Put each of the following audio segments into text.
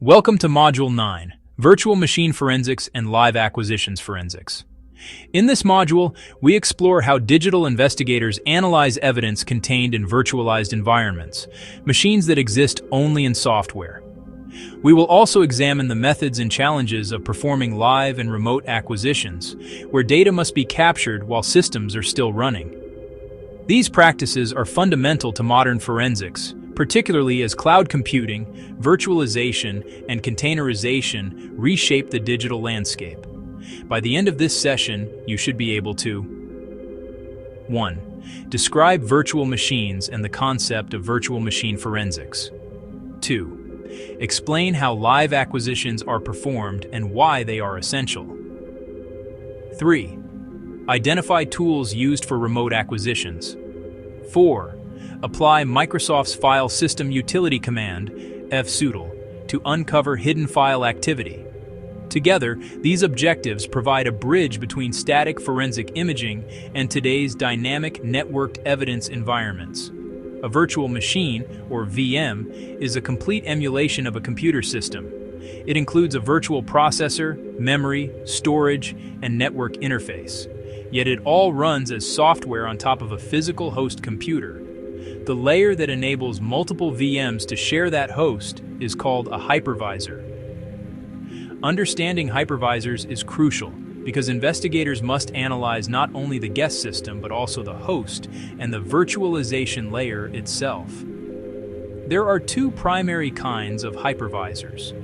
Welcome to Module 9, Virtual Machine Forensics and Live Acquisitions Forensics. In this module, we explore how digital investigators analyze evidence contained in virtualized environments, machines that exist only in software. We will also examine the methods and challenges of performing live and remote acquisitions, where data must be captured while systems are still running. These practices are fundamental to modern forensics, particularly as cloud computing, virtualization, and containerization reshape the digital landscape. By the end of this session, you should be able to 1. Describe virtual machines and the concept of virtual machine forensics. 2. Explain how live acquisitions are performed and why they are essential. 3. Identify tools used for remote acquisitions. 4. Apply Microsoft's File System Utility command, fsutil, to uncover hidden file activity. Together, these objectives provide a bridge between static forensic imaging and today's dynamic networked evidence environments. A virtual machine, or VM, is a complete emulation of a computer system. It includes a virtual processor, memory, storage, and network interface. Yet it all runs as software on top of a physical host computer. The layer that enables multiple VMs to share that host is called a hypervisor. Understanding hypervisors is crucial because investigators must analyze not only the guest system but also the host and the virtualization layer itself. There are two primary kinds of hypervisors.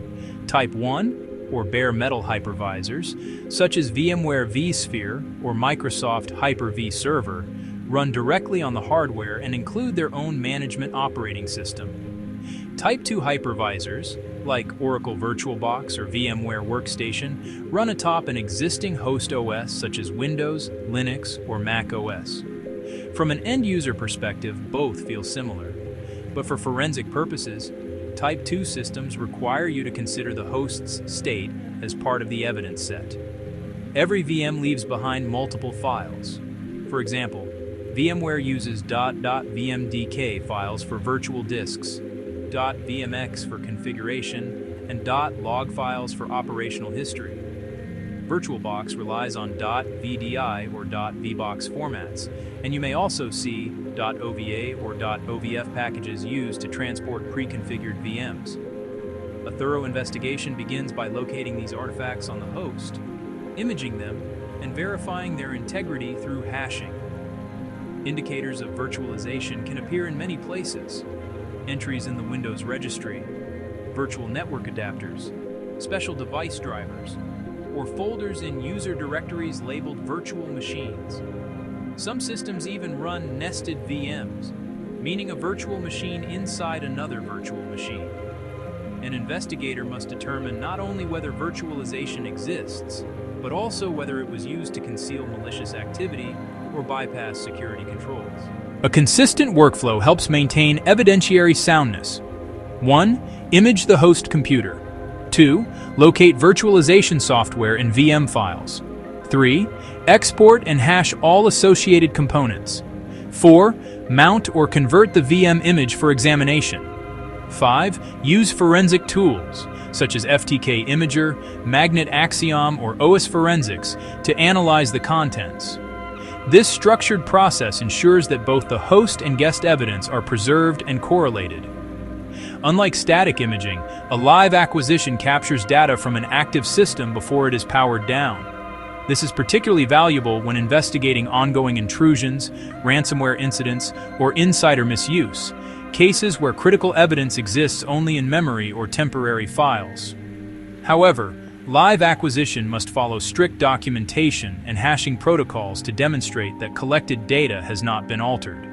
Type 1, or bare metal hypervisors, such as VMware vSphere or Microsoft Hyper-V Server, run directly on the hardware and include their own management operating system. Type 2 hypervisors, like Oracle VirtualBox or VMware Workstation, run atop an existing host OS such as Windows, Linux, or Mac OS. From an end-user perspective, both feel similar. But for forensic purposes, Type 2 systems require you to consider the host's state as part of the evidence set. Every VM leaves behind multiple files. For example, VMware uses .vmdk files for virtual disks, .vmx for configuration, and .log files for operational history. VirtualBox relies on .vdi or .vbox formats, and you may also see .ova or .ovf packages used to transport pre-configured VMs. A thorough investigation begins by locating these artifacts on the host, imaging them, and verifying their integrity through hashing. Indicators of virtualization can appear in many places. Entries in the Windows registry, virtual network adapters, special device drivers, or folders in user directories labeled virtual machines. Some systems even run nested VMs, meaning a virtual machine inside another virtual machine. An investigator must determine not only whether virtualization exists, but also whether it was used to conceal malicious activity or bypass security controls. A consistent workflow helps maintain evidentiary soundness. 1. Image the host computer. 2. Locate virtualization software in VM files. 3. Export and hash all associated components. 4. Mount or convert the VM image for examination. 5. Use forensic tools, such as FTK Imager, Magnet Axiom, or OS Forensics, to analyze the contents. This structured process ensures that both the host and guest evidence are preserved and correlated. Unlike static imaging, a live acquisition captures data from an active system before it is powered down. This is particularly valuable when investigating ongoing intrusions, ransomware incidents, or insider misuse, cases where critical evidence exists only in memory or temporary files. However, live acquisition must follow strict documentation and hashing protocols to demonstrate that collected data has not been altered.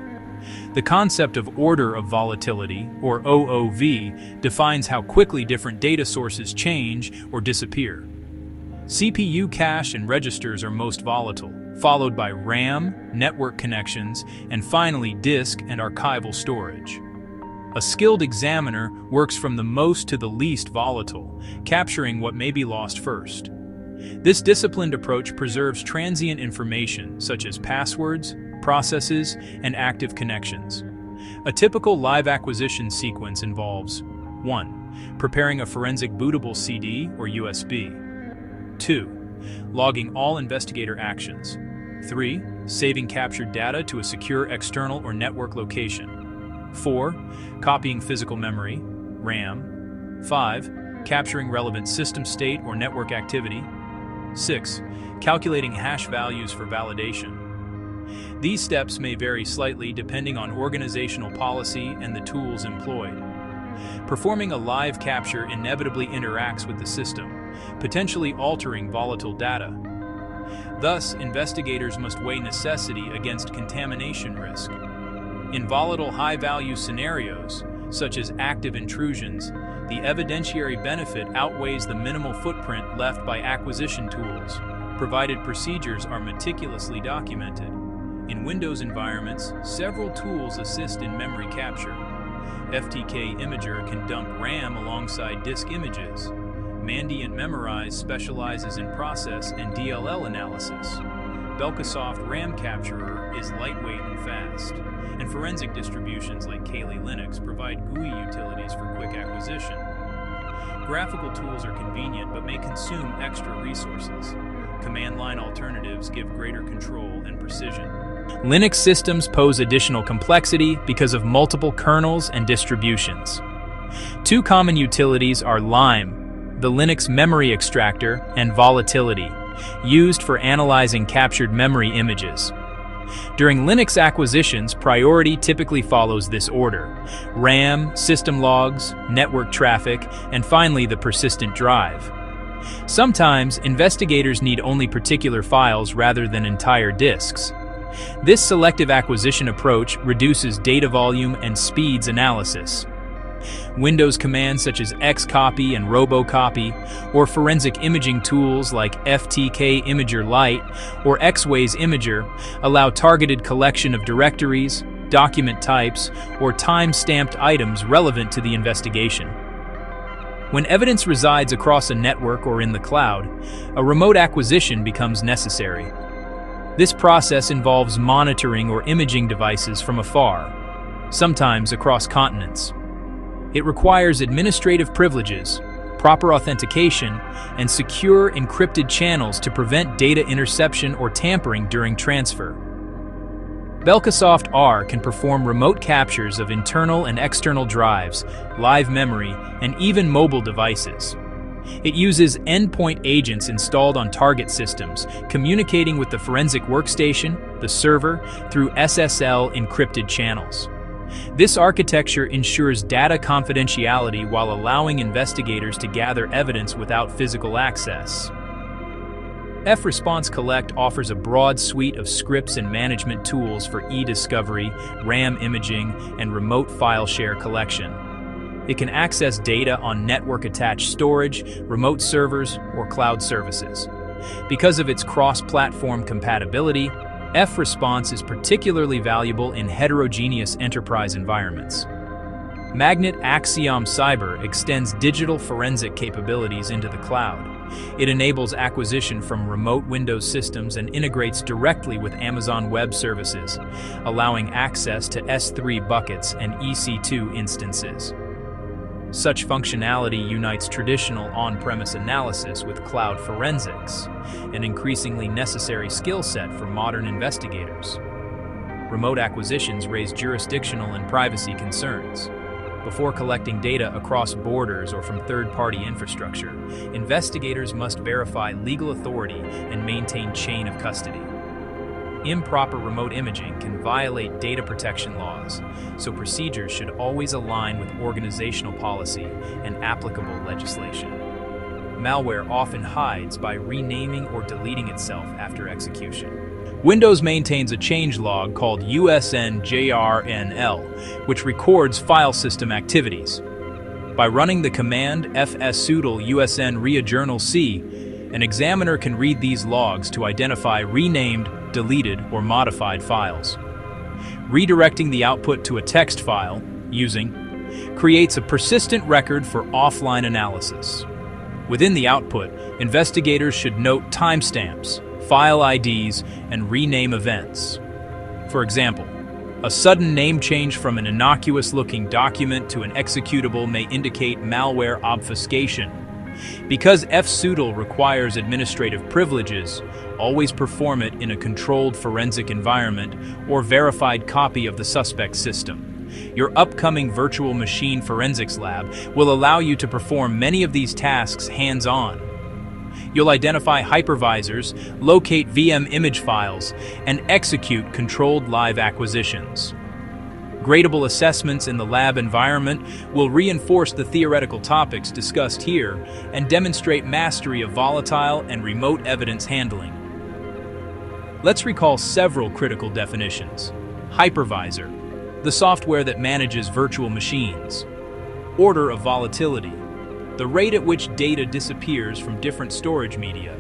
The concept of order of volatility, or OOV, defines how quickly different data sources change or disappear. CPU cache and registers are most volatile, followed by RAM, network connections, and finally disk and archival storage. A skilled examiner works from the most to the least volatile, capturing what may be lost first. This disciplined approach preserves transient information such as passwords, processes, and active connections. A typical live acquisition sequence involves 1. Preparing a forensic bootable CD or USB. 2. Logging all investigator actions. 3. Saving captured data to a secure external or network location. 4. Copying physical memory, RAM. 5. Capturing relevant system state or network activity. 6. Calculating hash values for validation. These steps may vary slightly depending on organizational policy and the tools employed. Performing a live capture inevitably interacts with the system, potentially altering volatile data. Thus, investigators must weigh necessity against contamination risk. In volatile high-value scenarios, such as active intrusions, the evidentiary benefit outweighs the minimal footprint left by acquisition tools, provided procedures are meticulously documented. In Windows environments, several tools assist in memory capture. FTK Imager can dump RAM alongside disk images. Mandiant Memorize specializes in process and DLL analysis. Belkasoft RAM Capturer is lightweight and fast. And forensic distributions like Kali Linux provide GUI utilities for quick acquisition. Graphical tools are convenient but may consume extra resources. Command line alternatives give greater control and precision. Linux systems pose additional complexity because of multiple kernels and distributions. Two common utilities are LIME, the Linux memory extractor, and Volatility, used for analyzing captured memory images. During Linux acquisitions, priority typically follows this order: RAM, system logs, network traffic, and finally the persistent drive. Sometimes, investigators need only particular files rather than entire disks. This selective acquisition approach reduces data volume and speeds analysis. Windows commands such as xcopy and robocopy, or forensic imaging tools like FTK Imager Lite or Xways Imager allow targeted collection of directories, document types, or time-stamped items relevant to the investigation. When evidence resides across a network or in the cloud, a remote acquisition becomes necessary. This process involves monitoring or imaging devices from afar, sometimes across continents. It requires administrative privileges, proper authentication, and secure encrypted channels to prevent data interception or tampering during transfer. Belkasoft R can perform remote captures of internal and external drives, live memory, and even mobile devices. It uses endpoint agents installed on target systems, communicating with the forensic workstation, the server, through SSL encrypted channels. This architecture ensures data confidentiality while allowing investigators to gather evidence without physical access. F-Response Collect offers a broad suite of scripts and management tools for e-discovery, RAM imaging, and remote file share collection. It can access data on network-attached storage, remote servers, or cloud services. Because of its cross-platform compatibility, F-Response is particularly valuable in heterogeneous enterprise environments. Magnet Axiom Cyber extends digital forensic capabilities into the cloud. It enables acquisition from remote Windows systems and integrates directly with Amazon Web Services, allowing access to S3 buckets and EC2 instances. Such functionality unites traditional on-premise analysis with cloud forensics, an increasingly necessary skill set for modern investigators. Remote acquisitions raise jurisdictional and privacy concerns. Before collecting data across borders or from third-party infrastructure, investigators must verify legal authority and maintain chain of custody. Improper remote imaging can violate data protection laws, so procedures should always align with organizational policy and applicable legislation. Malware often hides by renaming or deleting itself after execution. Windows maintains a changelog called USNJRNL, which records file system activities. By running the command fsutil usn reajournal-c, an examiner can read these logs to identify renamed, deleted, or modified files. Redirecting the output to a text file, using, creates a persistent record for offline analysis. Within the output, investigators should note timestamps, file IDs, and rename events. For example, A sudden name change from an innocuous-looking document to an executable may indicate malware obfuscation. Because fsutil requires administrative privileges, always perform it in a controlled forensic environment or verified copy of the suspect's system. Your upcoming virtual machine forensics lab will allow you to perform many of these tasks hands-on. You'll identify hypervisors, locate VM image files, and execute controlled live acquisitions. Gradable assessments in the lab environment will reinforce the theoretical topics discussed here and demonstrate mastery of volatile and remote evidence handling. Let's recall several critical definitions. Hypervisor, the software that manages virtual machines. Order of volatility, the rate at which data disappears from different storage media.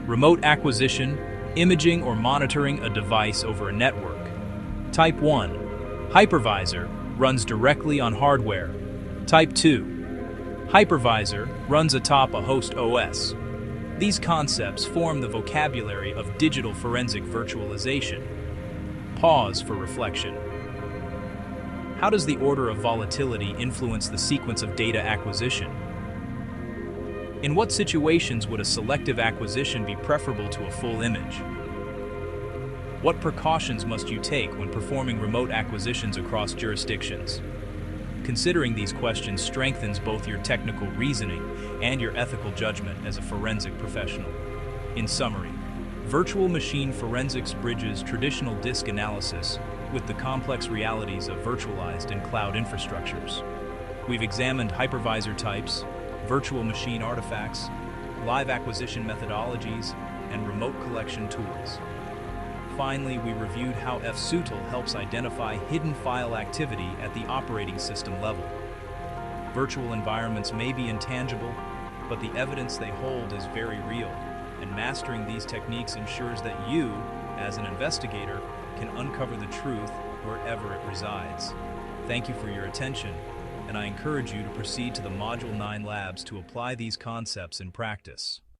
Remote acquisition, imaging or monitoring a device over a network. Type 1. Hypervisor runs directly on hardware. Type 2. Hypervisor runs atop a host OS. These concepts form the vocabulary of digital forensic virtualization. Pause for reflection. How does the order of volatility influence the sequence of data acquisition? In what situations would a selective acquisition be preferable to a full image? What precautions must you take when performing remote acquisitions across jurisdictions? Considering these questions strengthens both your technical reasoning and your ethical judgment as a forensic professional. In summary, virtual machine forensics bridges traditional disk analysis with the complex realities of virtualized and cloud infrastructures. We've examined hypervisor types, virtual machine artifacts, live acquisition methodologies, and remote collection tools. Finally, we reviewed how fsutil helps identify hidden file activity at the operating system level. Virtual environments may be intangible, but the evidence they hold is very real, and mastering these techniques ensures that you, as an investigator, can uncover the truth wherever it resides. Thank you for your attention, and I encourage you to proceed to the Module 9 labs to apply these concepts in practice.